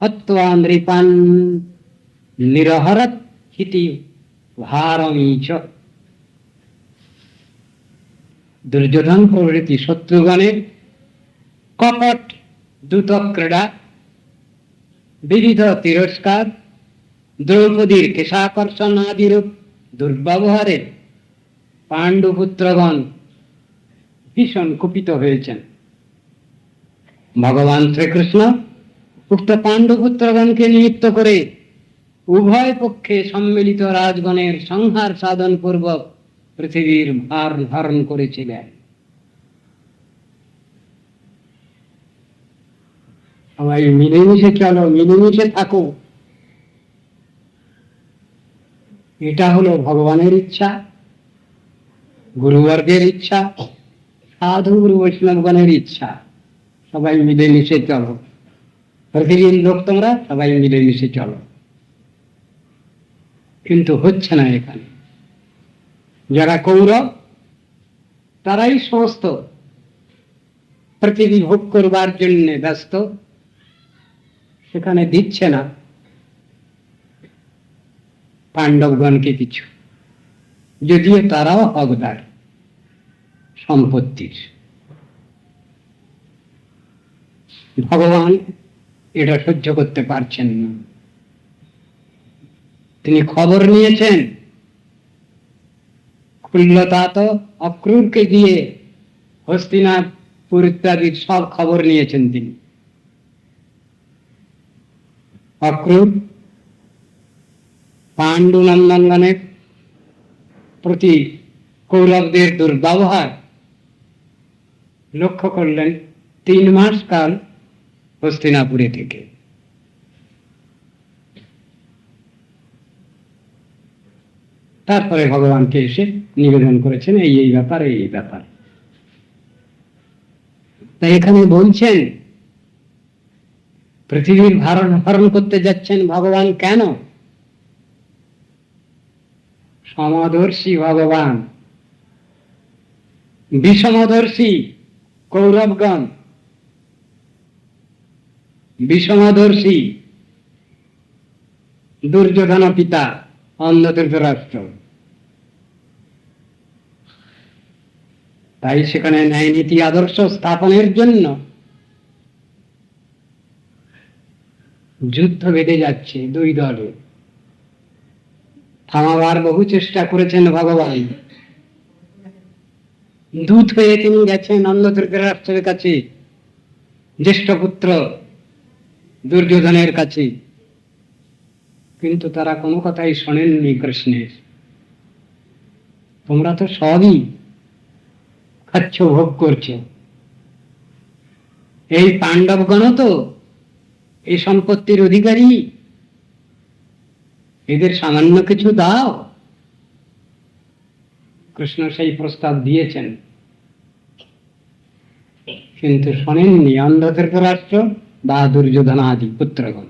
হত্বা নৃপান নিরহরত হিতি ভারমীচ। দুর্যোধন প্রভৃতি শত্রুগণের কপট দ্রুত ক্রীড়া, বিবিধ তিরস্কার, দ্রৌপদীর কেশাকর্ষণ আদিরূপ দুর্ব্যবহারে পাণ্ডুপুত্রগণ ভীষণ কুপিত হয়েছেন। ভগবান শ্রীকৃষ্ণ উক্ত পাণ্ডুপুত্রগণকে নিমিত্ত করে উভয় পক্ষে সম্মিলিত রাজগণের সংহার সাধন পূর্বক পৃথিবীর ভার ধারণ করেছিলেন। সবাই মিলেমিশে চলো, মিলেমিশে থাকো, এটা হলো ভগবানের ইচ্ছা, গুরুবর্গের ইচ্ছা, সাধু গুরু বৈষ্ণবগণের ইচ্ছা। সবাই মিলেমিশে চলো, পৃথিবীর লোক তোমরা সবাই মিলেমিশে চলো। কিন্তু হচ্ছে না। এখানে যারা কৌরব তারাই সমস্ত পৃথিবী ভোগ করবার জন্য ব্যস্ত, সেখানে দিচ্ছে না পাণ্ডবগণকে কিছু, যদিও তারাও হকদার সম্পত্তির। ভগবান এটা সহ্য করতে পারছেন না। তিনি খবর নিয়েছেন, কুল্লতাত অক্রূরকে দিয়ে হস্তিনাপুর ইত্যাদির সব খবর নিয়েছেন তিনি। অক্রূর পাণ্ডুনন্দনের প্রতি কৌরবদের দুর্ব্যবহার লক্ষ্য করলেন 3 মাস কাল হস্তিনাপুরে থেকে। তারপরে ভগবানকে এসে নিবেদন করেছেন এই ব্যাপার, এই ব্যাপার। তাই এখানে বলছেন পৃথিবীর ভারণ করতে যাচ্ছেন ভগবান। কেন? সমদর্শী ভগবান, বিষমদর্শী কৌরবগণ, বিষমদর্শী দুর্যোধন পিতা অন্ধ ধৃতরাষ্ট্র। তাই সেখানে ন্যায় নীতি আদর্শ স্থাপনের জন্য যুদ্ধ বেঁধে যাচ্ছে দুই দলে। থামাবার বহু চেষ্টা করেছেন ভগবান। দূত হয়ে তিনি গেছেন অন্ধ ধৃতরাষ্ট্রের কাছে, জ্যেষ্ঠ পুত্র দুর্যোধনের কাছে, কিন্তু তারা কোনো কথাই শোনেননি কৃষ্ণের। তোমরা তো সবই খাচ্ছ, ভোগ করছো, এই পাণ্ডবগণ তো এই সম্পত্তির অধিকারী, এদের সামান্য কিছু দাও। কৃষ্ণ সেই প্রস্তাব দিয়েছেন, কিন্তু শোনেননি অন্ধ ধৃতরাষ্ট্র বা দুর্যোধন আদি পুত্রগণ,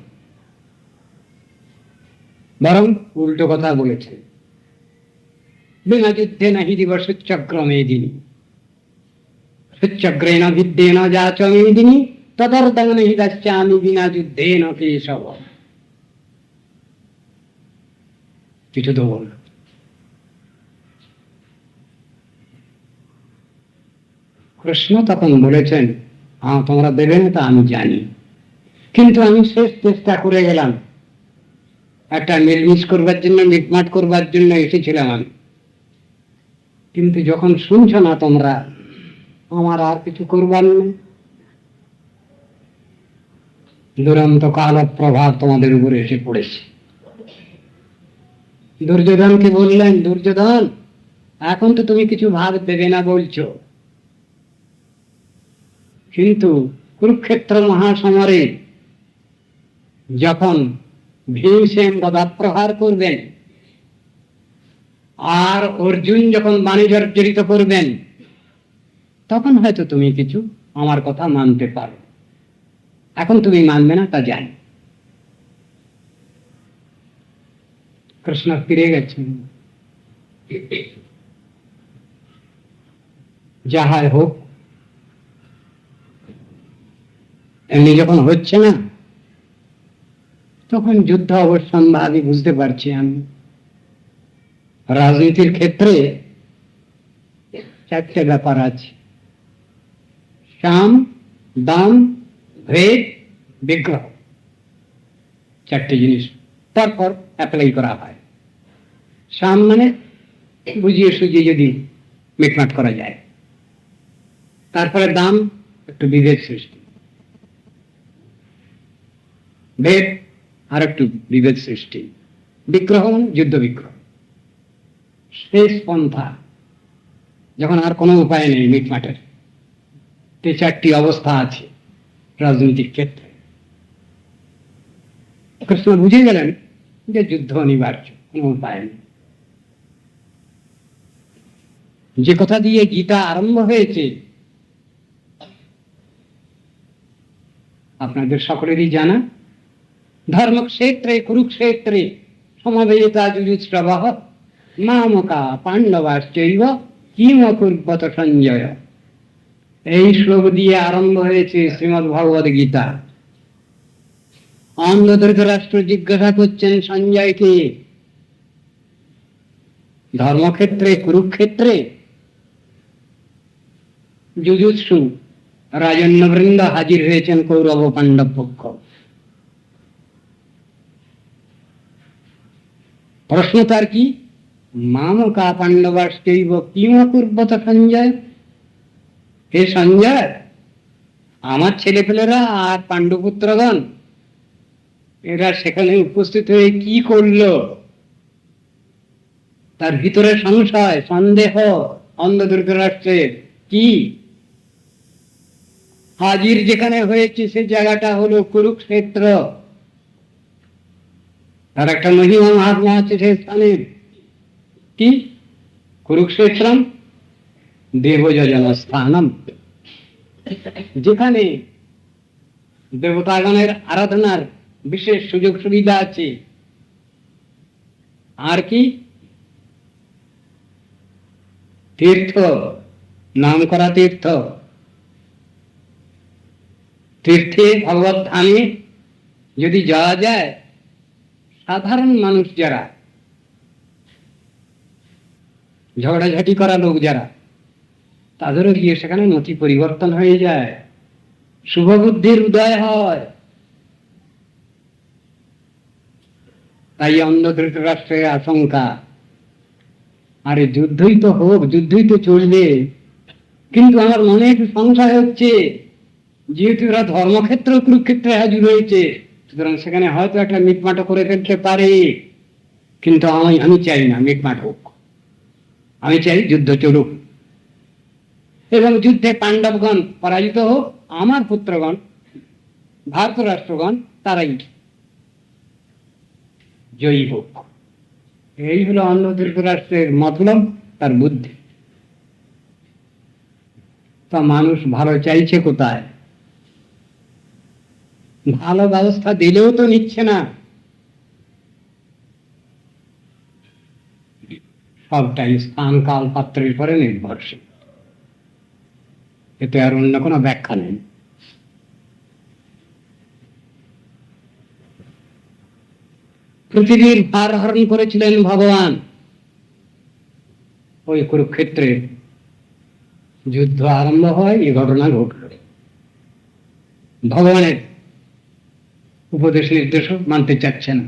বরং উল্টো কথা বলেছেন। বিনা যুদ্ধে নাহি দিবস সুচক্রমেদিনী, সুচক্রেণ বিদ্যেন যাচ মেদিনী, তদর্থং নাহি দাস্যামি বিনা যুদ্ধেন কেশব। কিছু তো বল। কৃষ্ণ তখন বলেছেন, হ্যাঁ তোমরা দেবে না তা আমি জানি, কিন্তু আমি শেষ চেষ্টা করে গেলাম, একটা মিলমিশ করবার জন্য, মিটমাট করবার জন্য এসেছিলাম আমি। কিন্তু যখন শুনছ না তোমরা, আমার আর কিছু করবার নেই। দুরন্ত কাল প্রভাব তোমাদের উপরে এসে পড়েছে। দুর্যোধনকে বললেন, দুর্যোধন এখন তো তুমি কিছু ভাগ দেবে না বলছো, কিন্তু কুরুক্ষেত্র মহাসমরে যখন ভীমসেন গদাপ্রহার করবেন আর অর্জুন যখন বাণী জর্জরিত করবেন, তখন হয়তো তুমি কিছু আমার কথা মানতে পারো। এখন তুমি মানবে না তা জানি। কৃষ্ণ ফিরে গেছেন। যাহাই হোক, এমনি যখন হচ্ছে না, তখন যুদ্ধ অবশ্যম্ভাবী বুঝতে পারছি আমি। রাজনীতির ক্ষেত্রে চারটে ব্যাপার আছে: সাম, দাম, ভেদ, বিগ্রহ। চারটে জিনিস তারপর অ্যাপ্লাই করা হয়। সাম মানে বুঝিয়ে সুঝিয়ে যদি মিটমাট করা যায়। তারপরে দাম, একটু বিভেদ সৃষ্টি। ভেদ, আর একটু বিভেদ সৃষ্টি। বিগ্রহ, যুদ্ধ বিগ্রহ। শেষ পন্থা, যখন আর কোনো উপায় নেই মিটমাটের। এই চারটি অবস্থা আছে রাজনৈতিক ক্ষেত্রে। কৃষ্ণ বুঝে গেলেন যে যুদ্ধ অনিবার্য, কোনো উপায় নেই। যে কথা দিয়ে গীতা আরম্ভ হয়েছে আপনাদের সকলেরই জানা: ধর্মক্ষেত্রে কুরুক্ষেত্রে সমবেতা যুযুৎসবঃ মামকা পাণ্ডবাশ্চৈব কিম অকুর্বত সঞ্জয়। এই শ্লোক দিয়ে আরম্ভ হয়েছে শ্রীমদ্ ভগবদ গীতা। অন্ধ ধৃতরাষ্ট্র জিজ্ঞাসা করছেন সঞ্জয়কে, ধর্মক্ষেত্রে কুরুক্ষেত্রে যুযুৎসু রাজন্যবৃন্দ হাজির হয়েছেন কৌরব পাণ্ডব পক্ষ। প্রশ্ন তার কি? মামকা পাণ্ডবাশ্চৈব কিম অকুর্বত সঞ্জয়। হে সঞ্জয়, আমার ছেলেপেলেরা আর পাণ্ডুপুত্রগণ এরা সেখানে উপস্থিত হয়ে কি করলো? তার ভিতরে সংশয়, সন্দেহ অন্ধ ধৃতরাষ্ট্রের। কি? হাজির যেখানে হয়েছে সে জায়গাটা হলো কুরুক্ষেত্র। তার একটা মহিমা মহাত্মা আছে সে স্থানে। কি? কুরুক্ষেত্রম দেবযজন স্থানম, যেখানে দেবতাগণের আরাধনার বিশেষ সুযোগ সুবিধা আছে। আর কি? তীর্থ, নাম করা তীর্থ। তীর্থে ভগবত ধামে যদি যাওয়া যায়, সাধারণ মানুষ যারা, ঝগড়াঝাটি করা লোক যারা, তাদেরও গিয়ে সেখানে নথি পরিবর্তন হয়ে যায়, শুভবুদ্ধির উদয় হয়। তাই অন্ধ ধৃতরাষ্ট্রের আশঙ্কা, আরে যুদ্ধই তো হোক, যুদ্ধই তো চলবে, কিন্তু আমার মনে একটু সংশয় হচ্ছে, যেহেতু এরা ধর্মক্ষেত্র কুরুক্ষেত্রে হাজির হয়েছে, সুতরাং সেখানে হয়তো একটা মিটমাট করে ফেলতে পারে। কিন্তু আমি চাই না মিটমাট হোক, আমি চাই যুদ্ধ চলুক এবং যুদ্ধে পাণ্ডবগণ পরাজিত হোক, আমার পুত্রগণ ভারত রাষ্ট্রগণ তারাই জয়ী হোক। এই হলো অন্ধ ধৃতরাষ্ট্রের মতলব, তার বুদ্ধি। তা মানুষ ভালো চাইছে কোথায়? ভালো ব্যবস্থা দিলেও তো নিচ্ছে না। সবটাই স্থান কাল পাত্রের পরে নির্ভরশীল, এতে আর অন্য কোনো ব্যাখ্যা নেই। পৃথিবীর ভার হরণ করেছিলেন ভগবান ওই কুরুক্ষেত্রে। যুদ্ধ আরম্ভ হয়, এই ঘটনা ঘটল। ভগবানের উপদেশ নির্দেশ মানতে চাচ্ছে না।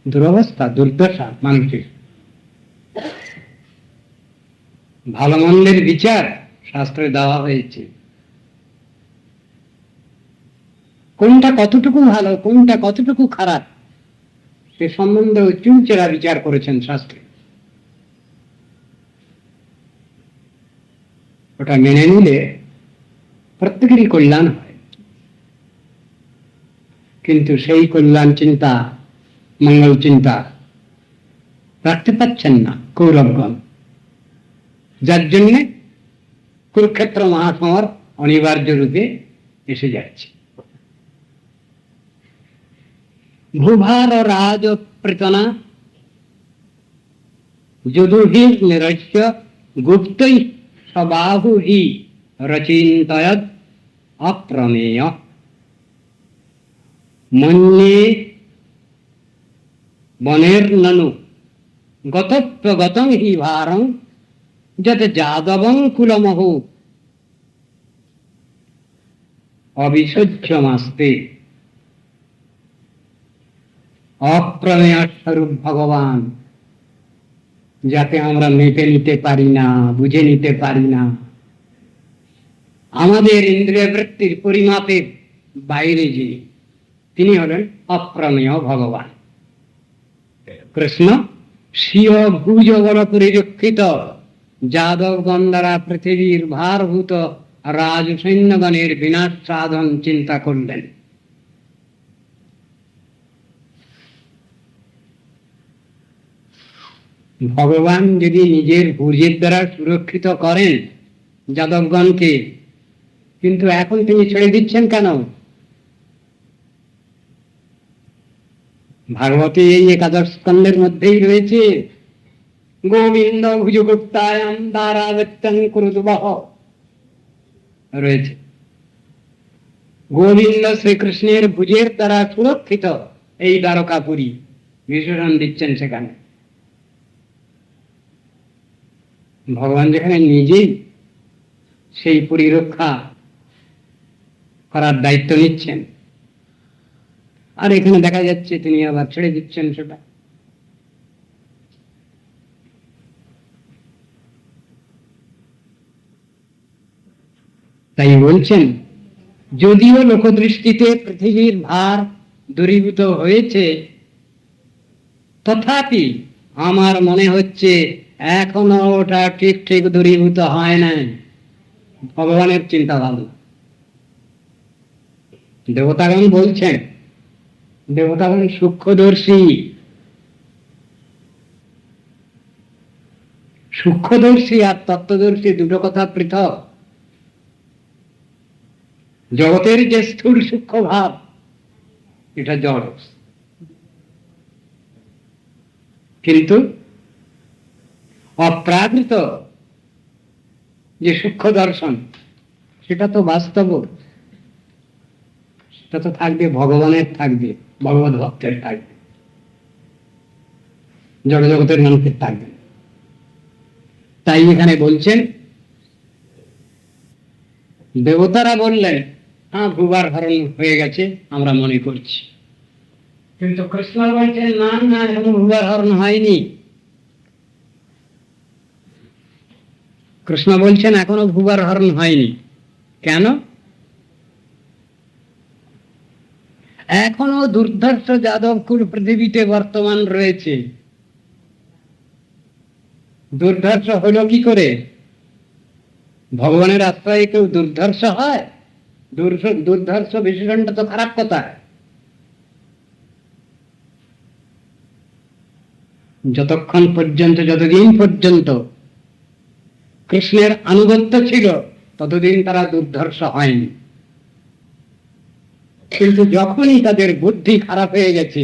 দুরবস্থা, দুর্দশা মানুষের। ভালো মন্দের বিচার শাস্ত্রে দেওয়া হয়েছে, কোনটা কতটুকু ভালো, কোনটা কতটুকু খারাপ, সে সম্বন্ধে চুলচেরা বিচার করেছেন শাস্ত্রে। ওটা মেনে নিলে প্রত্যেকেরই কল্যাণ হয়, কিন্তু সেই কল্যাণ চিন্তা, মঙ্গল চিন্তা রাখতে পারছেন না কৌরবগণ, যার জন্যে কুরুক্ষেত্র মহাসমর অনিবার্য রূপে এসে যাচ্ছে। ভূভার রাজ প্রীতনা যদুহি নিরস্য গুপ্তৈ সবাহু হি রচিন্তয়ৎ অপ্রমেয়। মন্যে বনের ননু গতত্বগতং হি ভারং যত যাদবং কুলমহ অবিসহ্যমাস্তে। অপ্রমেয় স্বরূপ ভগবান, যাতে আমরা মেপে নিতে পারি না, বুঝে নিতে পারি না, আমাদের ইন্দ্রিয় বৃত্তির পরিমাপের বাইরে যিনি, তিনি হলেন অপ্রমেয় ভগবান। কৃষ্ণ স্বীয় ভুজবল পরিরক্ষিত যাদবগণ দ্বারা পৃথিবীর ভারভূত রাজ সৈন্যগণের বিনাশ সাধন চিন্তা করলেন। ভগবান যদি নিজের ভুজের দ্বারা সুরক্ষিত করেন যাদবগণকে, কিন্তু এখন তিনি ছেড়ে দিচ্ছেন কেন? ভাগবতে এই একাদশ স্কন্ধের মধ্যেই রয়েছে, গোবিন্দ ভুজগুপ্তায়াম দ্বারাবত্যং কুরুদুবহ রয়েছে। গোবিন্দ শ্রীকৃষ্ণের ভুজের দ্বারা সুরক্ষিত এই দ্বারকাপুরী, বিশেষণ দিচ্ছেন সেখানে। ভগবান যেখানে নিজেই সেই পরিরক্ষা করার দায়িত্ব নিচ্ছেন, আর এখানে দেখা যাচ্ছে তিনি আবার ছেড়ে দিচ্ছেন সেটা। তাই বলছেন, যদিও লোকদৃষ্টিতে পৃথিবীর ভার দূরীভূত হয়েছে, তথাপি আমার মনে হচ্ছে এখনো ওটা ঠিক ঠিক দূরীভূত হয় না। ভগবানের চিন্তা ভাবনা। দেবতাগণ বলছেন, দেবতাগণ সূক্ষ্মদর্শী। সূক্ষ্মদর্শী আর তত্ত্বদর্শী দুটো কথা পৃথক। জগতের যে স্থূল সূক্ষ্ম ভাব, এটা জড়, কিন্তু অপ্রাকৃত যে সূক্ষ্ম দর্শন, সেটা তো বাস্তব, সেটা তো থাকবে, ভগবানের থাকবে, ভগবত ভক্তের থাকবে, জড় জগতের মানুষের থাকবে। তাই এখানে বলছেন, দেবতারা বললেন হ্যাঁ ভূভার হরণ হয়ে গেছে আমরা মনে করছি, কিন্তু কৃষ্ণ বলছেন না না, এখনো ভূভার হরণ হয়নি। কৃষ্ণ বলছেন এখনো ভূভার হরণ হয়নি। কেন? এখনো দুর্ধর্ষ যাদবকুল পৃথিবীতে বর্তমান রয়েছে। দুর্ধর্ষ হলো কি করে? ভগবানের আশ্রয়ে কেউ দুর্ধর্ষ হয়? দুর্ধর্ষ বিশেষণটা তো খারাপ কথা। যতক্ষণ পর্যন্ত, যতদিন পর্যন্ত কৃষ্ণের আনুগত্য ছিল, ততদিন তারা দুর্ধর্ষ হয়নি। কিন্তু যখনই তাদের বুদ্ধি খারাপ হয়ে গেছে,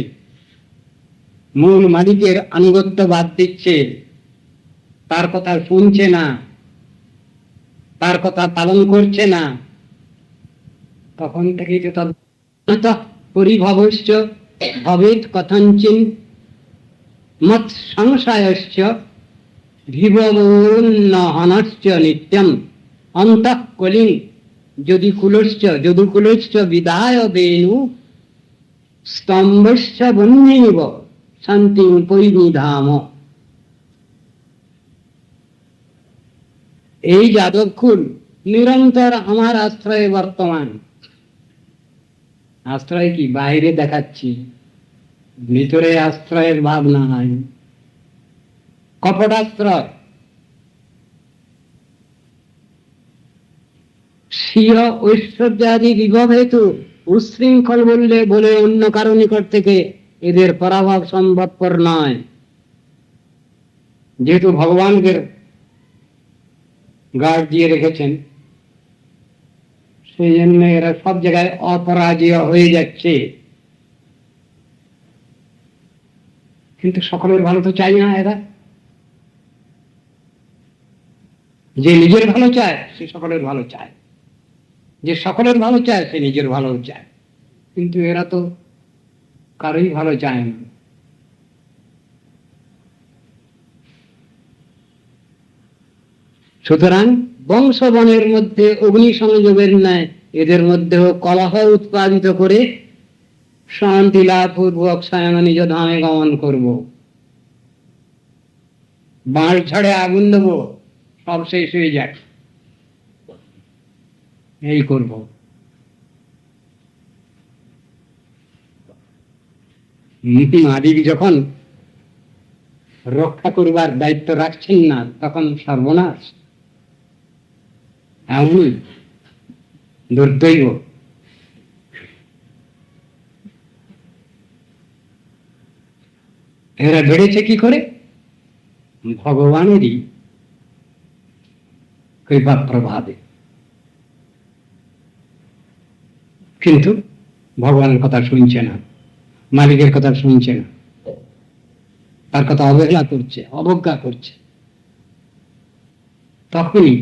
মূল মালিকের আনুগত্য বাদ দিচ্ছে, তার কথা শুনছে না, তার কথা পালন করছে না, তখন থেকেই তো পরিভবশ্চ ভবেৎ কথঞ্চিন মৎ সংশয়শ্চ ভিবন্নহনশ্চ নিত্যম অন্তঃ কলিং যদুকুলশ্চ বিদায় বেণু স্তম্ভশ্চ বন্যেব শান্তিং পরিনিধাম। এই যাদবকুল নিরন্তর আমার আশ্রয়ে বর্তমান। আশ্রয় কি বাইরে দেখাচ্ছি, ভিতরে আশ্রয়ের ভাবনা নাই, কপটাশ্রয়। স্বীয় ঐশ্বর্যাদি বিভব হেতু উচ্ছৃঙ্খল বলে অন্য কারো নিকট থেকে এদের পরাভব সম্ভবপর নয়। যেহেতু ভগবানকে গার্ড দিয়ে রেখেছেন, সেই জন্য এরা সব জায়গায় অপরাজেয় হয়ে যাচ্ছে। কিন্তু সকলের ভালো তো চাই না এরা। যে নিজের ভালো চায় সে সকলের ভালো চায়, যে সকলের ভালো চায় সে নিজের ভালো চায়। কিন্তু এরা তো কারোই ভালো চায় না। সুতরাং বংশবনের মধ্যে অগ্নি সংযোগের ন্যায় এদের মধ্যেও কলহ উৎপাদিত করে শান্তি লাভ পূর্বক সায়ন নিজ ধামে গমন করব। বাঁশ ঝাড়ে আগুন দেবো, সব শেষ হয়ে যায়, এই করব। মালিক যখন রক্ষা করবার দায়িত্ব রাখছেন না, তখন সর্বনাশ, এমনই দুর্দৈব। এরা বেড়েছে কি করে? ভগবানেরই কৃপা প্রভাবে। কিন্তু ভগবানের কথা শুনছে না, মালিকের কথা শুনছে না, তার কথা অবহেলা করছে, অবজ্ঞা করছে। তখনই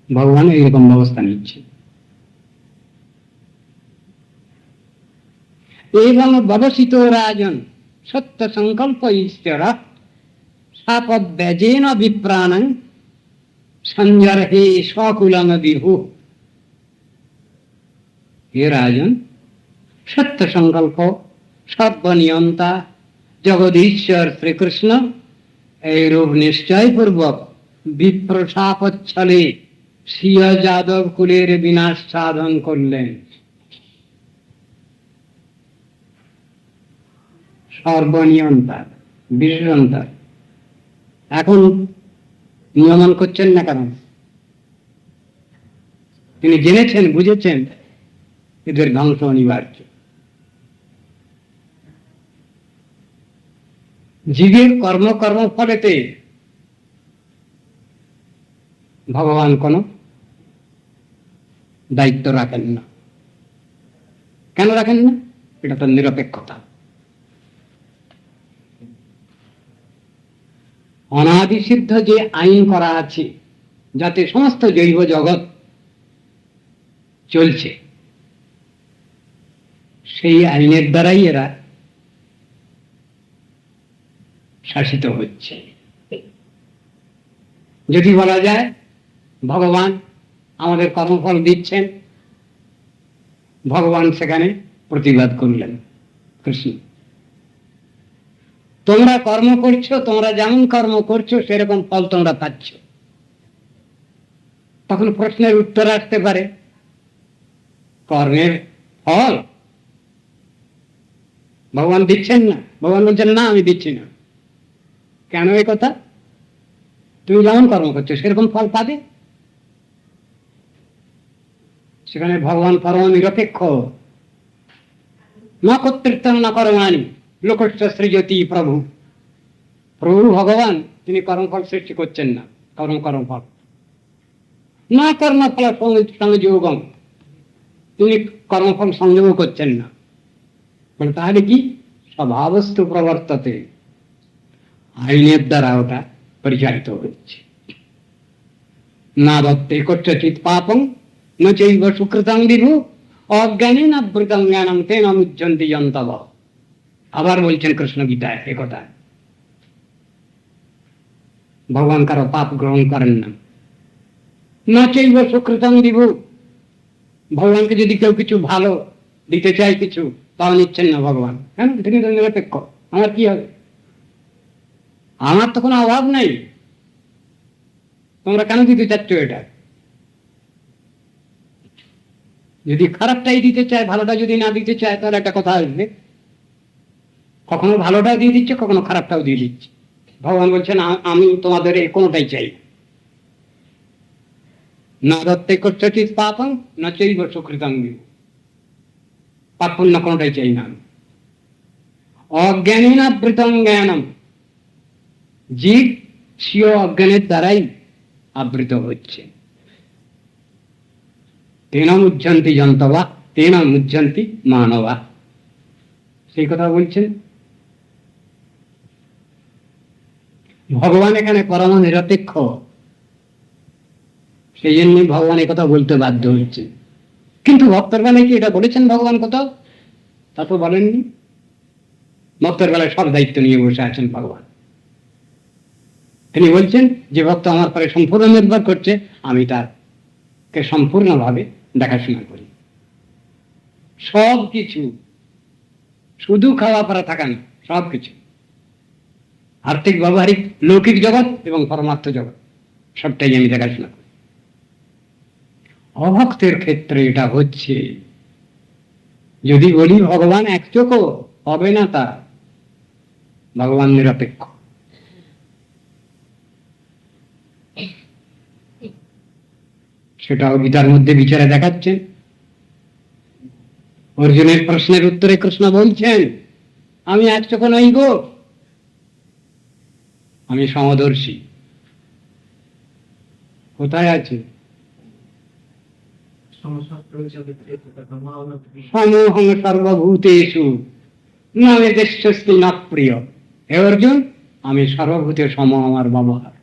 ভগবান এইরকম ব্যবস্থা নিচ্ছে। এবং ব্যবসিত রাজন সত্য সংকল্প ঈশ্বর সাপব্যজেন বিপ্রাণং সঞ্জরহে স্বকুলং বিভু। হে রাজন, সত্য সংকল্প সর্বনিয়ন্তা জগদীশ্বর শ্রীকৃষ্ণ এইরূপ নিশ্চয় পূর্বক বিপ্র সাপচ্ছলে স্বীয় যাদব কুলের বিনাশ সাধন করলেন। সর্বনিয়ন্তা, বিশেষন্তা, এখন নিয়মন করছেন না কেন? তিনি জেনেছেন, বুঝেছেন এদের ধ্বংস অনিবার্য। জীবের কর্মফলেতে ভগবান কোন দায়িত্ব রাখেন না। কেন রাখেন না? এটা তো নিরপেক্ষতা। অনাদিসিদ্ধ যে আইন করা আছে যাতে সমস্ত জৈব জগৎ চলছে, সেই আইনের দ্বারাই এরা শাসিত হচ্ছে। যদি বলা যায় ভগবান আমাদের কর্মফল দিচ্ছেন, ভগবান সেখানে প্রতিবাদ করলেন, কৃষ্ণ তোমরা কর্ম করছো, তোমরা যেমন কর্ম করছো সেরকম ফল তোমরা পাচ্ছ। তখন প্রশ্নের উত্তর আসতে পারে, কর্মের ফল ভগবান দিচ্ছেন না? ভগবান বলছেন না, আমি দিচ্ছি না। কেন এই কথা? তুমি যেমন কর্ম করছো সেরকম ফল পাবে। সেখানে ভগবান পরম নিরপেক্ষ। না কর্তৃত্ব না কর্মাণি লোকস্য সৃজতি প্রভু। প্রভু ভগবান, তিনি কর্মফল সৃষ্টি করছেন না, কর্মফল না কর্মফল সংযোগম, তিনি কর্মফল সংযোগ করছেন না। তাহলে কি? স্বভাবস্তু প্রবর্ততে, আইনের দ্বারা ওটা পরিচালিত হচ্ছে। না দত্তে কচ্চিৎ পাপং ন চৈব সুকৃতং বিভু অজ্ঞানী না বৃতং জ্ঞানং তেন মুহ্যন্তি যন্তব। আবার বলছেন কৃষ্ণ গীতায় একথা। ভগবান কারো পাপ গ্রহণ করেন না। না চৈব সুকৃতং বিভু, ভগবানকে যদি কেউ কিছু ভালো দিতে চায় কিছু, তাও নিচ্ছেন না ভগবান। কেন? তিনি তো নিরপেক্ষ। আমার কি হবে? আমার তো কোনো অভাব নাই, তোমরা কেন দিতে চাচ্ছ এটা? যদি খারাপটাই দিতে চায়, ভালোটা যদি না দিতে চায়, তাহলে একটা কথা আসবে, কখনো ভালোটাও দিয়ে দিচ্ছে, কখনো খারাপটাও দিয়ে দিচ্ছে। ভগবান বলছেন আমি তোমাদের কোনোটাই চাই না। দত্তে কচ্চিৎ পাপং না চৈব সুকৃতং বিভু, পাপ পুণ্য কোনোটাই চাই না। অজ্ঞানী না বৃতং জ্ঞানম, জীব স্বীয় অজ্ঞানের দ্বারাই আবৃত হচ্ছে। তেন মুহ্যন্তি যন্তবা তেন মুহ্যন্তি মানবা, সেই কথা বলছেন। ভগবান এখানে পরম নিরপেক্ষ, সেই জন্যই ভগবান একথা বলতে বাধ্য হচ্ছে। কিন্তু ভক্তরা নাকি এটা বলেছেন ভগবান কোথাও, তা তো বলেননি। ভক্তের বেলায় সব দায়িত্ব নিয়ে বসে আছেন ভগবান। তিনি বলছেন যে ভক্ত আমার পরে সম্পূর্ণ নির্ভর করছে, আমি তারকে সম্পূর্ণভাবে দেখাশোনা করি। সব কিছু, শুধু খাওয়া পড়া থাকা না, সব কিছু, আর্থিক ব্যবহারিক লৌকিক জগৎ এবং পরমার্থ জগৎ, সবটাই আমি দেখাশোনা করি। অভক্তের ক্ষেত্রে এটা হচ্ছে, যদি বলি ভগবান এক চোখও, হবে না তা। ভগবান নিরপেক্ষ। সেটাও গীতার মধ্যে বিচারে দেখাচ্ছেন। অর্জুনের প্রশ্নের উত্তরে কৃষ্ণ বলছেন, আমি এক চোখ নই গো, আমি সমদর্শী। কোথায় আছে? সমহং সর্বভূতেষু নামে দেশস্তি না প্রিয়। হে অর্জুন, আমি সর্বভূতে সম, আমার ব্যবহার।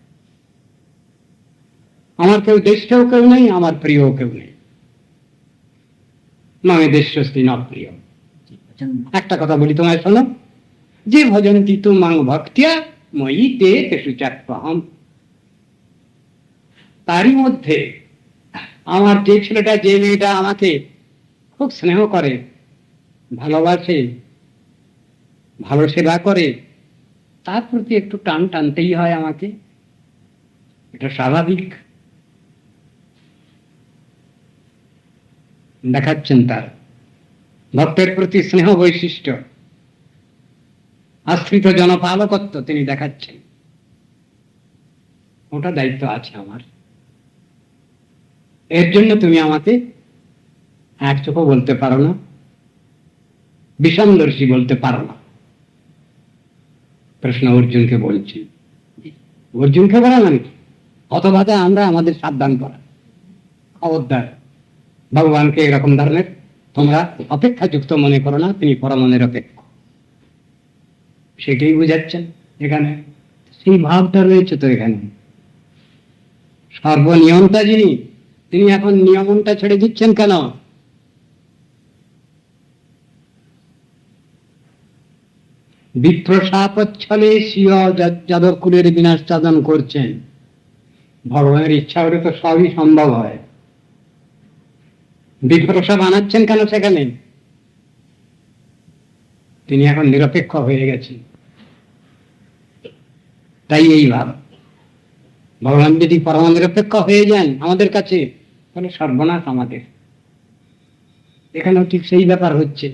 আমার কেউ দেশও কেউ নেই, আমার প্রিয় কেউ নেই। নামে দেশস্তি না প্রিয়। একটা কথা বলি তোমায়, শোনো, যে ভজন্তি তুমাং ভক্তিয়া ময়ি তে তেষু চাত্মহম। তারই মধ্যে আমার যে ছেলেটা, যে মেয়েটা আমাকে খুব স্নেহ করে, ভালোবাসে, ভালো সেবা করে, তার প্রতি একটু টান টানতেই হয় আমাকে। এটা স্বাভাবিক। দেখাচ্ছেন তার ভক্তের প্রতি স্নেহ বৈশিষ্ট্য, আশ্রিত জনপালকত্ব তিনি দেখাচ্ছেন। ওটা দায়িত্ব আছে আমার। এর জন্য তুমি আমাকে এক চোখও বলতে পারো না, বিষমদর্শী বলতে পারো না। কৃষ্ণ অর্জুনকে বলছি, অর্জুনকে বলা মানে হতভাগা আমরা আমাদের সাবধান করা, খবরদার ভগবানকে এরকম ধরনের তোমরা অপেক্ষাযুক্ত মনে করো না, তিনি পরমনের অপেক্ষা। সেটাই বুঝাচ্ছেন এখানে। সেই ভাবটা রয়েছে তো এখানে। সর্বনিয়ন্তা যিনি, তিনি এখন নিয়মনটা ছেড়ে দিচ্ছেন কেন? বিপ্রসাপচ্ছলে স্বীয় যাদব কুলের বিনাশ সাধন করছেন। ভগবানের ইচ্ছা হলে তো সবই সম্ভব হয়। বিপ্রসা বানাচ্ছেন কেন সেখানে? তিনি এখন নিরপেক্ষ হয়ে গেছেন। তাই এই ভাব, ভগবান যদি পরম নিরপেক্ষ হয়ে যান আমাদের কাছে, তাহলে সর্বনাশ আমাদের। এখানেও ঠিক সেই ব্যাপার হচ্ছে।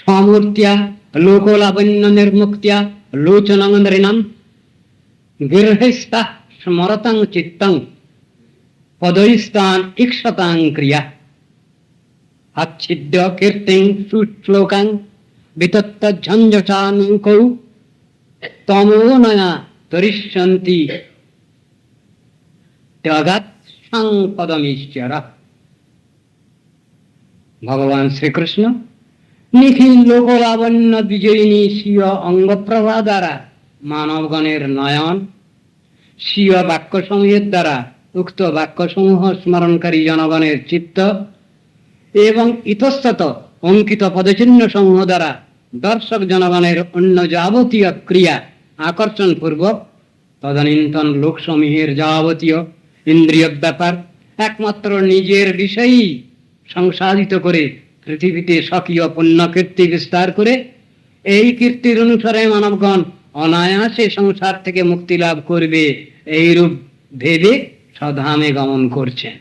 স্বমূর্তিয়া লোকলাবণ্য নির্মুক্তিয়া লোচনং নৃণাম গৃহস্থা স্মরতং চিত্তং পদৈস্তান ইক্ষতাং ক্রিয়া আচ্ছিদ্য কীর্তিং সুশ্লোকাং বিতত্ত ঝঞ্ঝানুকৌ তমোনয়া তরিষ্যন্তি ত্যাগাৎ সংপদমীশ্বর। ভগবান শ্রীকৃষ্ণ নিখিল লোকলাবণ্য বিজয়িনী স্বীয় অঙ্গপ্রভা দ্বারা মানবগণের নয়ন, স্বীয় বাক্যসমূহের দ্বারা উক্ত বাক্যসমূহ স্মরণকারী জনগণের চিত্ত এবং ইতস্তত অঙ্কিত পদচিহ্ন সমূহ দ্বারা দর্শক জনগণের অন্য যাবতীয় ক্রিয়া আকর্ষণ পূর্বক তদানীন্তন লোকসমূহের যাবতীয় ইন্দ্রিয় ব্যাপার একমাত্র নিজের বিষয়ই সংসাধিত করে পৃথিবীতে স্বকীয় পুণ্য কীর্তি বিস্তার করে এই কীর্তির অনুসারে মানবগণ অনায়াসে সংসার থেকে মুক্তি লাভ করবে, এইরূপ ভেবে স্বধামে গমন করছেন।